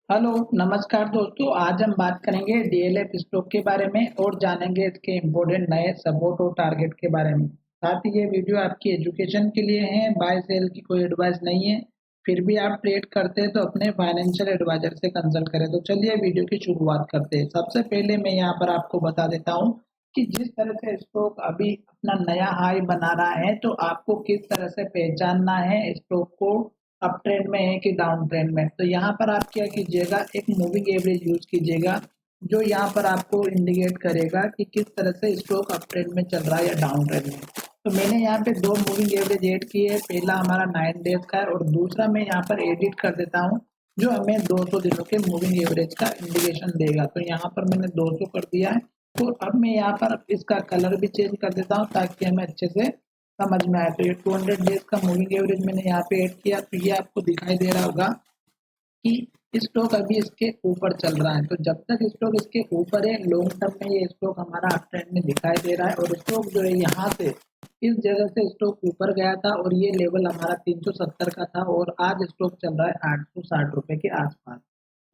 Hello, नमस्कार दोस्तों। आज हम बात करेंगे डीएलएफ स्टॉक के बारे में और जानेंगे इसके इम्पोर्टेंट नए सपोर्ट और टारगेट के बारे में। साथ ही ये वीडियो आपकी एजुकेशन के लिए है, बाय सेल की कोई एडवाइस नहीं है। फिर भी आप ट्रेड करते हैं तो अपने फाइनेंशियल एडवाइजर से कंसल्ट करें। तो चलिए वीडियो की शुरुआत करते हैं। सबसे पहले मैं यहाँ पर आपको बता देता हूँ कि जिस तरह से स्टॉक अभी अपना नया हाई बना रहा है, तो आपको किस तरह से पहचानना है स्टॉक को, अप ट्रेंड में है कि डाउन ट्रेंड में। तो यहाँ पर आप क्या कीजिएगा, एक मूविंग एवरेज यूज कीजिएगा, जो यहाँ पर आपको इंडिकेट करेगा कि किस तरह से स्टॉक अप ट्रेंड में चल रहा है या डाउन ट्रेंड में। तो मैंने यहाँ पे दो मूविंग एवरेज ऐड की है। पहला हमारा 9 डेज का है और दूसरा मैं यहाँ पर एडिट कर देता हूँ, जो हमें 200 दिनों के मूविंग एवरेज का इंडिकेशन देगा। तो यहाँ पर मैंने 200 कर दिया है। तो अब मैं यहाँ पर इसका कलर भी चेंज कर देता हूँ ताकि हमें अच्छे से समझ में आए। तो ये 200 डेज का मूविंग एवरेज मैंने यहाँ पे ऐड किया। तो ये आपको दिखाई दे रहा होगा कि स्टॉक अभी इसके ऊपर चल रहा है। तो जब तक स्टॉक इसके ऊपर है, लॉन्ग टर्म में ये स्टॉक हमारा अप ट्रेंड में दिखाई दे रहा है। और स्टॉक जो है यहाँ से इस जगह से स्टॉक ऊपर गया था और ये लेवल हमारा 370 का था और आज स्टॉक चल रहा है 860 रुपए के आसपास।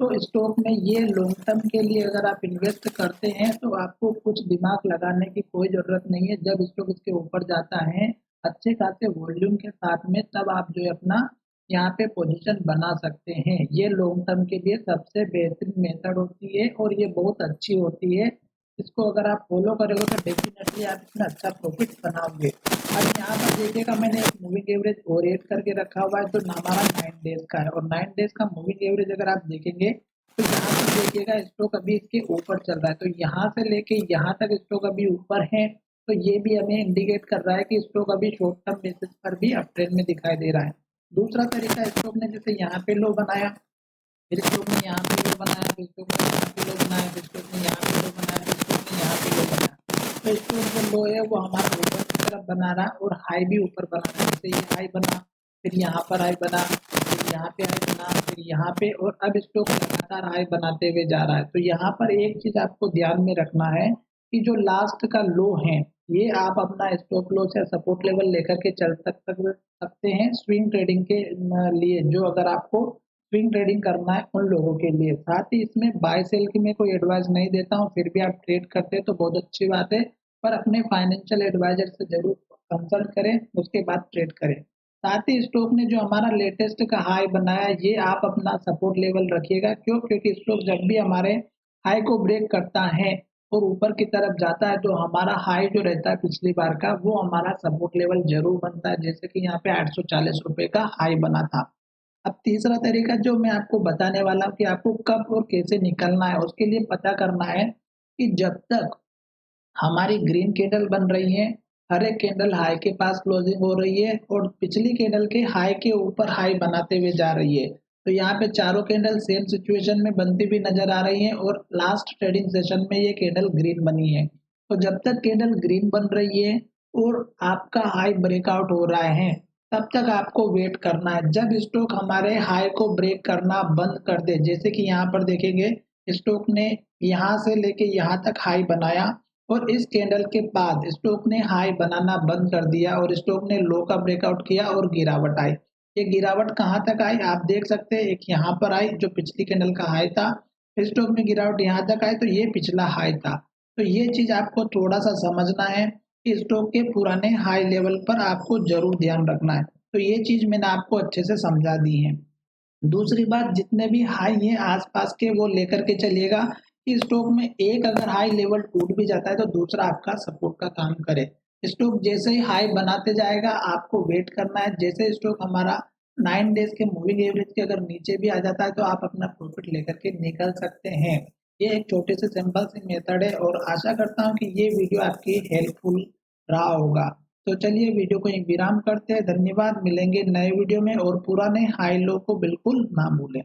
तो स्टॉक में ये लॉन्ग टर्म के लिए अगर आप इन्वेस्ट करते हैं तो आपको कुछ दिमाग लगाने की कोई ज़रूरत नहीं है। जब स्टॉक इसके ऊपर जाता है अच्छे खासे वॉल्यूम के साथ में, तब आप जो है अपना यहाँ पे पोजीशन बना सकते हैं। ये लॉन्ग टर्म के लिए सबसे बेहतरीन मेथड होती है और ये बहुत अच्छी होती है। इसको अगर आप फॉलो करोगे तो डेफिनेटली आप इसमें अच्छा प्रॉफिट बनाओगे। अब यहाँ पर देखिएगा, मैंने एक मूविंग एवरेज और एड करके रखा हुआ है जो हमारा 9 डेज का है। और 9 डेज का मूविंग एवरेज अगर आप देखेंगे तो यहाँ पर देखिएगा स्टॉक अभी इसके ऊपर चल रहा है। तो यहाँ से लेके यहाँ तक स्टॉक अभी ऊपर है। तो ये भी हमें इंडिकेट कर रहा है कि स्टॉक अभी शॉर्ट टर्म बेसिस पर भी अप ट्रेंड में दिखाई दे रहा है। दूसरा तरीका, स्टॉक ने जैसे यहाँ पे लो बनाया, फिर स्टॉक ने यहाँ पे लो बनाया, फिर स्टॉक ने यहाँ पे लो बनाया, फिर स्टॉक ने यहाँ पे लो बनाया, फिर स्टॉक ने यहाँ पे लो बनाया। तो स्टॉक जो लो है वो हमारा ऊपर की तरफ बना रहा है और हाई भी ऊपर बना रहा है। जैसे ये हाई बना, फिर यहाँ पर हाई बना, फिर यहाँ पे हाई बना, फिर यहाँ पे, और अब स्टॉक लगातार हाई बनाते हुए जा रहा है। तो यहाँ पर एक चीज आपको ध्यान में रखना है कि जो लास्ट का लो है, ये आप अपना स्टॉप लॉस या सपोर्ट लेवल लेकर के चल सकते हैं स्विंग ट्रेडिंग के लिए, जो अगर आपको स्विंग ट्रेडिंग करना है उन लोगों के लिए। साथ ही इसमें बाय सेल की मैं कोई एडवाइस नहीं देता हूँ, फिर भी आप ट्रेड करते हैं तो बहुत अच्छी बात है। पर अपने फाइनेंशियल एडवाइजर से जरूर कंसल्ट करें, उसके बाद ट्रेड करें। साथ ही स्टॉक ने जो हमारा लेटेस्ट का हाई बनाया, ये आप अपना सपोर्ट लेवल रखिएगा। क्यों? क्योंकि स्टॉक जब भी हमारे हाई को ब्रेक करता है और ऊपर की तरफ जाता है तो हमारा हाई जो रहता है पिछली बार का, वो हमारा सपोर्ट लेवल जरूर बनता है। जैसे कि यहाँ पे 840 रुपए का हाई बना था। अब तीसरा तरीका जो मैं आपको बताने वाला हूँ कि आपको कब और कैसे निकलना है, उसके लिए पता करना है कि जब तक हमारी ग्रीन कैंडल बन रही है, हर एक कैंडल हाई के पास क्लोजिंग हो रही है और पिछली कैंडल के हाई के ऊपर हाई बनाते हुए जा रही है। तो यहाँ पे चारों कैंडल सेम सिचुएशन में बनती हुई नजर आ रही है और लास्ट ट्रेडिंग सेशन में ये कैंडल ग्रीन बनी है। तो जब तक कैंडल ग्रीन बन रही है और आपका हाई ब्रेकआउट हो रहा है, तब तक आपको वेट करना है। जब स्टॉक हमारे हाई को ब्रेक करना बंद कर दे, जैसे कि यहाँ पर देखेंगे स्टॉक ने यहाँ से लेके यहाँ तक हाई बनाया और इस कैंडल के बाद स्टॉक ने हाई बनाना बंद कर दिया और स्टॉक ने लो का ब्रेकआउट किया और गिरावट आई। ये गिरावट कहाँ तक आई आप देख सकते हैं, एक यहाँ पर आई जो पिछली कैंडल का हाई था, फिर स्टॉक में गिरावट यहाँ तक आई तो ये पिछला हाई था। तो ये चीज आपको थोड़ा सा समझना है कि स्टॉक के पुराने हाई लेवल पर आपको जरूर ध्यान रखना है। तो ये चीज मैंने आपको अच्छे से समझा दी है। दूसरी बात, जितने भी हाई हैं आसपास के वो लेकर के चलिएगा कि स्टॉक में एक अगर हाई लेवल टूट भी जाता है तो दूसरा आपका सपोर्ट का काम करे। स्टॉक जैसे ही हाई बनाते जाएगा आपको वेट करना है। जैसे स्टॉक हमारा 9 डेज के मूविंग एवरेज के अगर नीचे भी आ जाता है तो आप अपना प्रॉफिट लेकर के निकल सकते हैं। ये एक छोटे से सिंपल सी मेथड है और आशा करता हूँ कि ये वीडियो आपकी हेल्पफुल रहा होगा। तो चलिए वीडियो को एक विराम करते हैं। धन्यवाद, मिलेंगे नए वीडियो में और पुराने हाई लो को बिल्कुल ना भूलें।